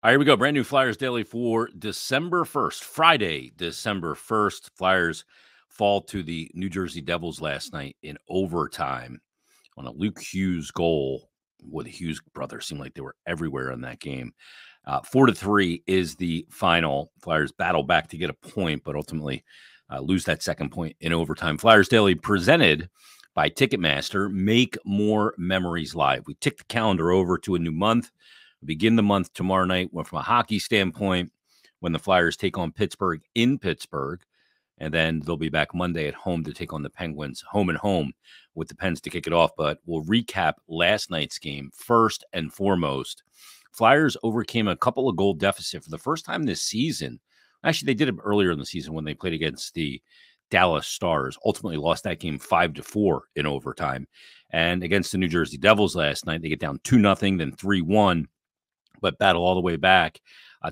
All right, here we go. Brand new Flyers Daily for December 1st, Friday, December 1st. Flyers fall to the New Jersey Devils last night in overtime on a Luke Hughes goal. Well, the Hughes brothers seemed like they were everywhere in that game. 4-3 is the final. Flyers battle back to get a point, but ultimately lose that second point in overtime. Flyers Daily presented by Ticketmaster. Make more memories live. We tick the calendar over to a new month. We begin the month tomorrow night from a hockey standpoint when the Flyers take on Pittsburgh in Pittsburgh. And then they'll be back Monday at home to take on the Penguins, home and home, with the Pens to kick it off. But we'll recap last night's game first and foremost. Flyers overcame a couple of goal deficit for the first time this season. Actually, they did it earlier in the season when they played against the Dallas Stars. Ultimately lost that game 5-4 in overtime. And against the New Jersey Devils last night, they get down 2-0, then 3-1, but battle all the way back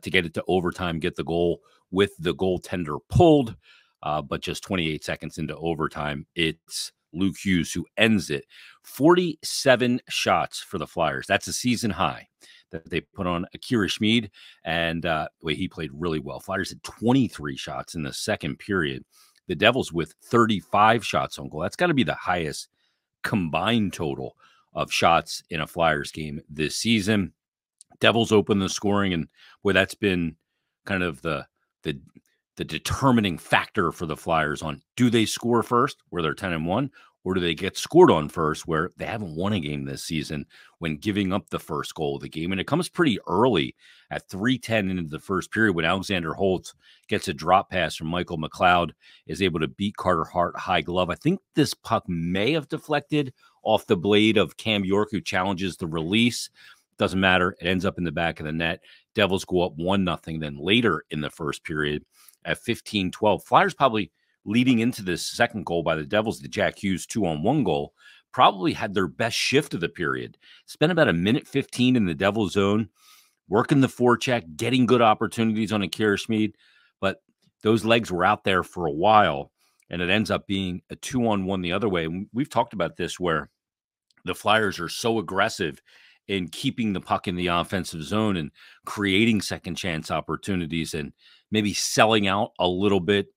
to get it to overtime, get the goal with the goaltender pulled. But just 28 seconds into overtime, it's Luke Hughes who ends it. 47 shots for the Flyers. That's a season high that they put on Akira Schmid, and he played really well. Flyers had 23 shots in the second period. The Devils with 35 shots on goal. That's got to be the highest combined total of shots in a Flyers game this season. Devils open the scoring, and boy, that's been kind of the determining factor for the Flyers on do they score first, where they're 10-1, or do they get scored on first, where they haven't won a game this season when giving up the first goal of the game. And it comes pretty early at 3:10 into the first period when Alexander Holtz gets a drop pass from Michael McLeod, is able to beat Carter Hart high glove. I think this puck may have deflected off the blade of Cam York, who challenges the release. Doesn't matter. It ends up in the back of the net. Devils go up 1-0. Then later in the first period at 15-12, Flyers probably leading into this second goal by the Devils, the Jack Hughes 2-on-1 goal, probably had their best shift of the period. Spent about a minute 15 in the Devil zone, working the forecheck, getting good opportunities on Akira Schmid, but those legs were out there for a while, and it ends up being a 2-on-1 the other way. And we've talked about this where the Flyers are so aggressive in keeping the puck in the offensive zone and creating second chance opportunities and maybe selling out a little bit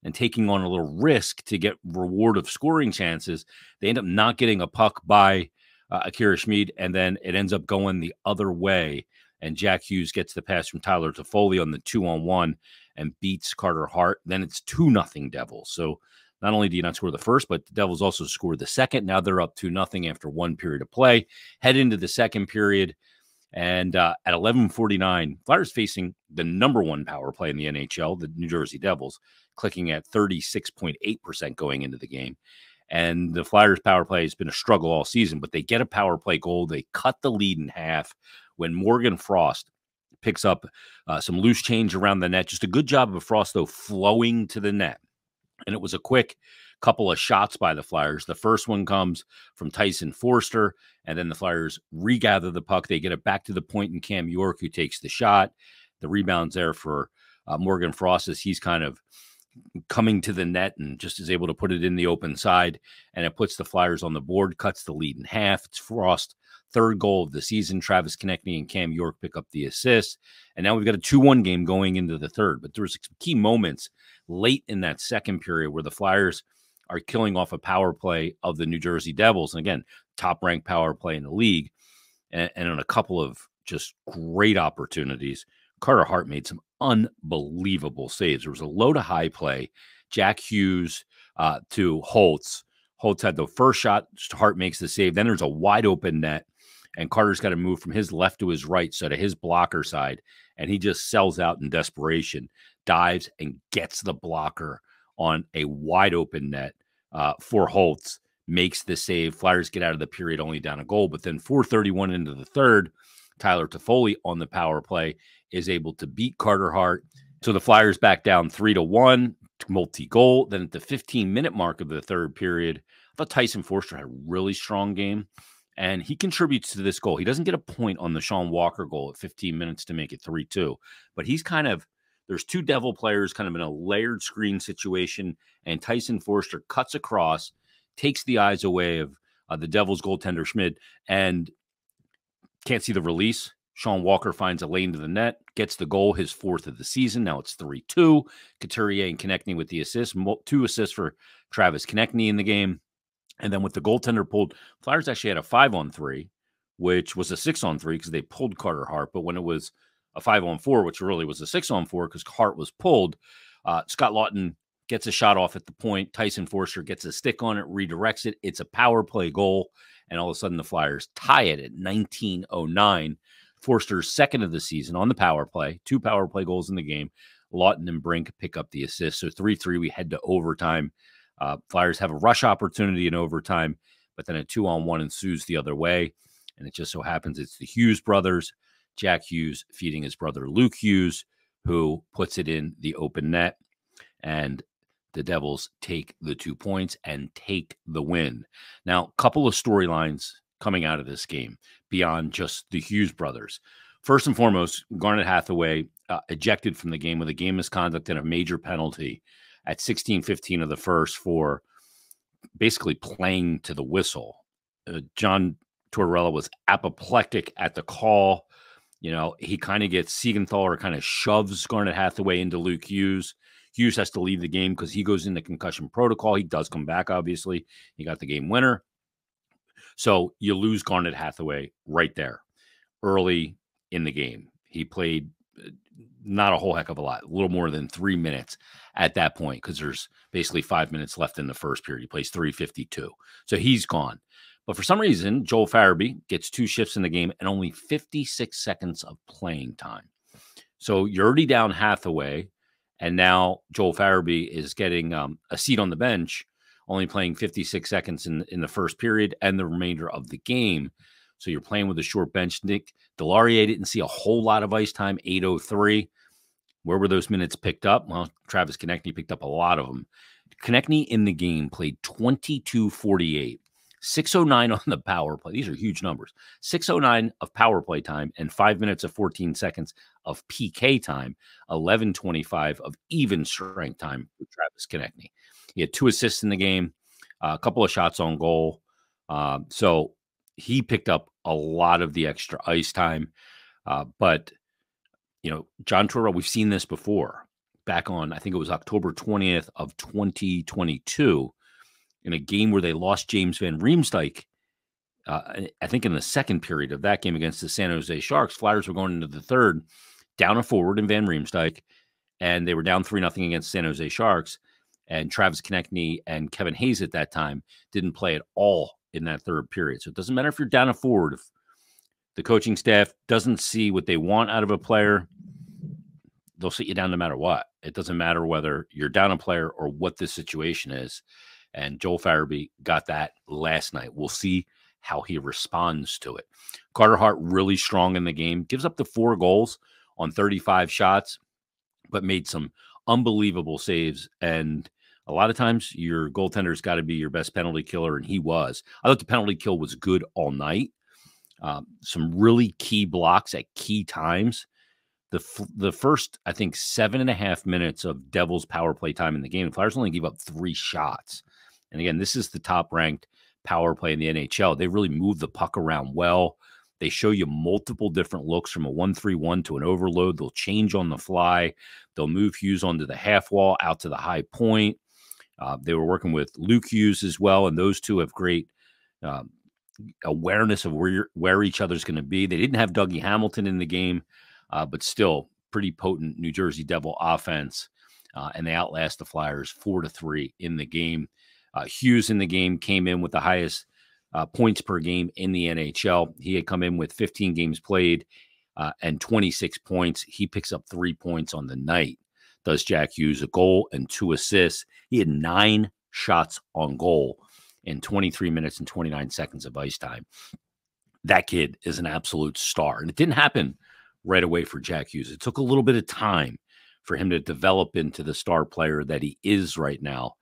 and taking on a little risk to get reward of scoring chances. They end up not getting a puck by Akira Schmid, and then it ends up going the other way. And Jack Hughes gets the pass from Tyler Toffoli on the 2-on-1 and beats Carter Hart. Then it's 2-0 Devils. So not only do you not score the first, but the Devils also scored the second. Now they're up 2-0 after one period of play. Head into the second period. And at 11:49, Flyers facing the number one power play in the NHL, the New Jersey Devils, clicking at 36.8% going into the game. And the Flyers power play has been a struggle all season, but they get a power play goal. They cut the lead in half when Morgan Frost picks up some loose change around the net. Just a good job of Frost, though, flowing to the net. And it was a quick couple of shots by the Flyers. The first one comes from Tyson Forster, and then the Flyers regather the puck. They get it back to the point in Cam York, who takes the shot. The rebound's there for Morgan Frost as he's kind of coming to the net and just is able to put it in the open side, and it puts the Flyers on the board, cuts the lead in half. It's Frost third goal of the season. Travis Konechny and Cam York pick up the assist. And now we've got a 2-1 game going into the third. But there was some key moments late in that second period where the Flyers are killing off a power play of the New Jersey Devils. And again, top-ranked power play in the league. And on a couple of just great opportunities, Carter Hart made some unbelievable saves. There was a low-to-high play. Jack Hughes to Holtz. Holtz had the first shot. Hart makes the save. Then there's a wide-open net. And Carter's got to move from his left to his right, so to his blocker side. And he just sells out in desperation, dives, and gets the blocker on a wide-open net for Holtz, makes the save. Flyers get out of the period only down a goal. But then 4:31 into the third, Tyler Toffoli on the power play is able to beat Carter Hart. So the Flyers back down 3-1, multi-goal. Then at the 15-minute mark of the third period, I thought Tyson Forster had a really strong game. And he contributes to this goal. He doesn't get a point on the Sean Walker goal at 15 minutes to make it 3-2. But he's kind of, there's two Devil players kind of in a layered screen situation. And Tyson Forster cuts across, takes the eyes away of the Devils goaltender Schmid, and can't see the release. Sean Walker finds a lane to the net, gets the goal, his 4th of the season. Now it's 3-2. Couturier and Konechny with the assist. 2 assists for Travis Konechny in the game. And then with the goaltender pulled, Flyers actually had a 5-on-3, which was a 6-on-3 because they pulled Carter Hart. But when it was a 5-on-4, which really was a 6-on-4 because Hart was pulled, Scott Laughton gets a shot off at the point. Tyson Forster gets a stick on it, redirects it. It's a power play goal. And all of a sudden the Flyers tie it at 19:09. Forster's 2nd of the season on the power play. 2 power play goals in the game. Laughton and Brink pick up the assist. So 3-3, we head to overtime. Flyers have a rush opportunity in overtime, but then a 2-on-1 ensues the other way. And it just so happens it's the Hughes brothers, Jack Hughes feeding his brother Luke Hughes, who puts it in the open net. And the Devils take the 2 points and take the win. Now, a couple of storylines coming out of this game beyond just the Hughes brothers. First and foremost, Garnet Hathaway ejected from the game with a game misconduct and a major penalty at 16:15 of the first for basically playing to the whistle. John Tortorella was apoplectic at the call. You know, he kind of gets Siegenthaler kind of shoves Garnet Hathaway into Luke Hughes. Hughes has to leave the game because he goes into concussion protocol. He does come back, obviously. He got the game winner. So you lose Garnet Hathaway right there early in the game. He played not a whole heck of a lot, a little more than 3 minutes at that point because there's basically 5 minutes left in the first period. He plays 3:52. So he's gone. But for some reason, Joel Farabee gets 2 shifts in the game and only 56 seconds of playing time. So you're already down Hathaway, and now Joel Farabee is getting a seat on the bench, only playing 56 seconds in the first period and the remainder of the game. So you're playing with a short bench. Nick Delarier didn't see a whole lot of ice time, 8:03. Where were those minutes picked up? Well, Travis Konechny picked up a lot of them. Konechny in the game played 22:48, 6:09 on the power play. These are huge numbers. 6:09 of power play time and 5 minutes of 14 seconds of PK time, 11:25 of even strength time for Travis Konechny. He had 2 assists in the game, a couple of shots on goal. So he picked up a lot of the extra ice time. But, you know, John Tortorella, we've seen this before back on, I think it was October 20th of 2022 in a game where they lost James Van Riemsdyk. I think in the second period of that game against the San Jose Sharks, Flyers were going into the third down a forward in Van Riemsdyk, and they were down 3-0 against San Jose Sharks. And Travis Konechny and Kevin Hayes at that time didn't play at all in that third period. So it doesn't matter if you're down a forward. If the coaching staff doesn't see what they want out of a player, they'll sit you down no matter what. It doesn't matter whether you're down a player or what the situation is. And Joel Farabee got that last night. We'll see how he responds to it. Carter Hart really strong in the game. Gives up the 4 goals on 35 shots, but made some unbelievable saves. And a lot of times your goaltender's got to be your best penalty killer, and he was. I thought the penalty kill was good all night. Some really key blocks at key times. The first, I think, 7.5 minutes of Devils power play time in the game, the Flyers only gave up 3 shots. And again, this is the top-ranked power play in the NHL. They really move the puck around well. They show you multiple different looks from a 1-3-1 to an overload. They'll change on the fly. They'll move Hughes onto the half wall, out to the high point. They were working with Luke Hughes as well, and those two have great awareness of where each other's going to be. They didn't have Dougie Hamilton in the game, but still pretty potent New Jersey Devil offense, and they outlast the Flyers 4-3 in the game. Hughes in the game came in with the highest points per game in the NHL. He had come in with 15 games played and 26 points. He picks up 3 points on the night. Does Jack Hughes, a goal and 2 assists. He had 9 shots on goal in 23 minutes and 29 seconds of ice time. That kid is an absolute star. And it didn't happen right away for Jack Hughes. It took a little bit of time for him to develop into the star player that he is right now.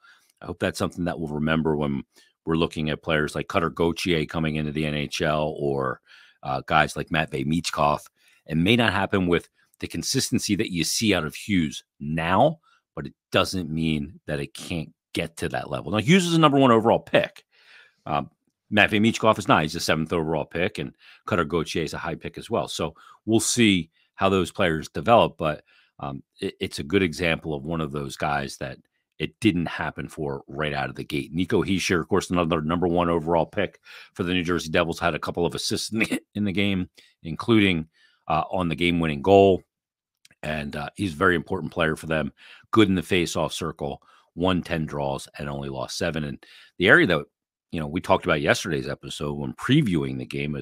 I hope that's something that we'll remember when we're looking at players like Cutter Gauthier coming into the NHL, or guys like Matvei Michkov. It may not happen with the consistency that you see out of Hughes now, but it doesn't mean that it can't get to that level. Now, Hughes is a number 1 overall pick. Matvey Michkov is not. He's a 7th overall pick, and Cutter Gauthier is a high pick as well. So we'll see how those players develop, but it's a good example of one of those guys that it didn't happen for right out of the gate. Nico Hischier, of course, another number 1 overall pick for the New Jersey Devils, had a couple of assists in the game, including on the game-winning goal. And he's a very important player for them. Good in the face-off circle, won 10 draws and only lost 7. And the area that we talked about yesterday's episode when previewing the game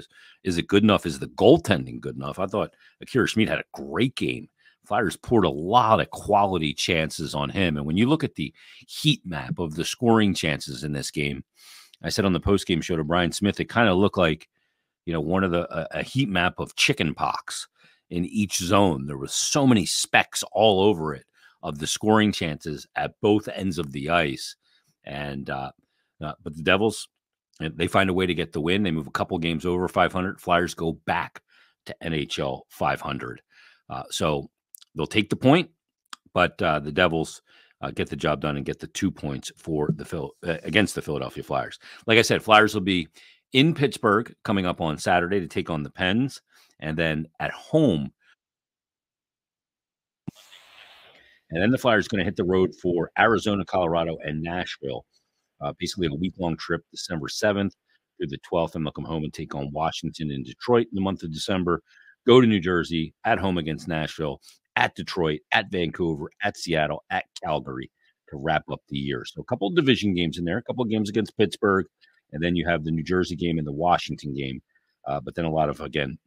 is it good enough? Is the goaltending good enough? I thought Akira Schmid had a great game. Flyers poured a lot of quality chances on him. And when you look at the heat map of the scoring chances in this game, I said on the postgame show to Brian Smith, it kind of looked like, one of a heat map of chicken pox in each zone. There was so many specks all over it of the scoring chances at both ends of the ice. And, but the Devils, they find a way to get the win. They move a couple games over 500. Flyers go back to NHL 500. So they'll take the point, but the Devils get the job done and get the 2 points for against the Philadelphia Flyers. Like I said, Flyers will be in Pittsburgh coming up on Saturday to take on the Pens, and then at home. And then the Flyers are going to hit the road for Arizona, Colorado, and Nashville. Basically a week-long trip, December 7th through the 12th, and they'll come home and take on Washington and Detroit in the month of December. Go to New Jersey, at home against Nashville, at Detroit, at Vancouver, at Seattle, at Calgary to wrap up the year. So a couple of division games in there, a couple of games against Pittsburgh, and then you have the New Jersey game and the Washington game. But then a lot of, again,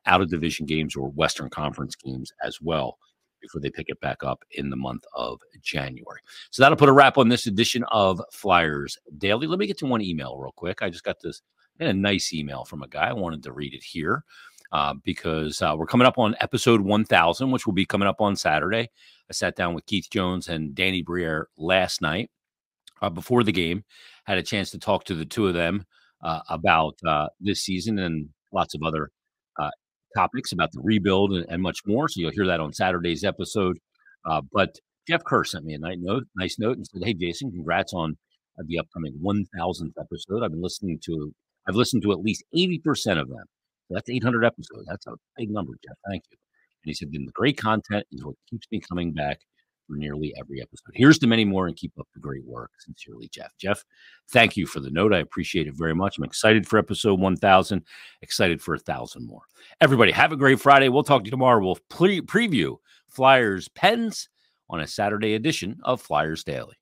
out-of-division games or Western Conference games as well before they pick it back up in the month of January. So that'll put a wrap on this edition of Flyers Daily. Let me get to one email real quick. I just got a nice email from a guy. I wanted to read it here because we're coming up on episode 1000, which will be coming up on Saturday. I sat down with Keith Jones and Danny Briere last night before the game, had a chance to talk to the two of them about this season and lots of other topics about the rebuild and much more. So you'll hear that on Saturday's episode. But Jeff Kerr sent me a nice note and said, "Hey, Jason, congrats on the upcoming 1000th episode. I've listened to at least 80% of them. So that's 800 episodes. That's a big number, Jeff. Thank you." And he said, "The great content is what keeps me coming back for nearly every episode. Here's to many more and keep up the great work. Sincerely, Jeff." Jeff, thank you for the note. I appreciate it very much. I'm excited for episode 1000, excited for 1,000 more. Everybody, have a great Friday. We'll talk to you tomorrow. We'll preview Flyers Pens on a Saturday edition of Flyers Daily.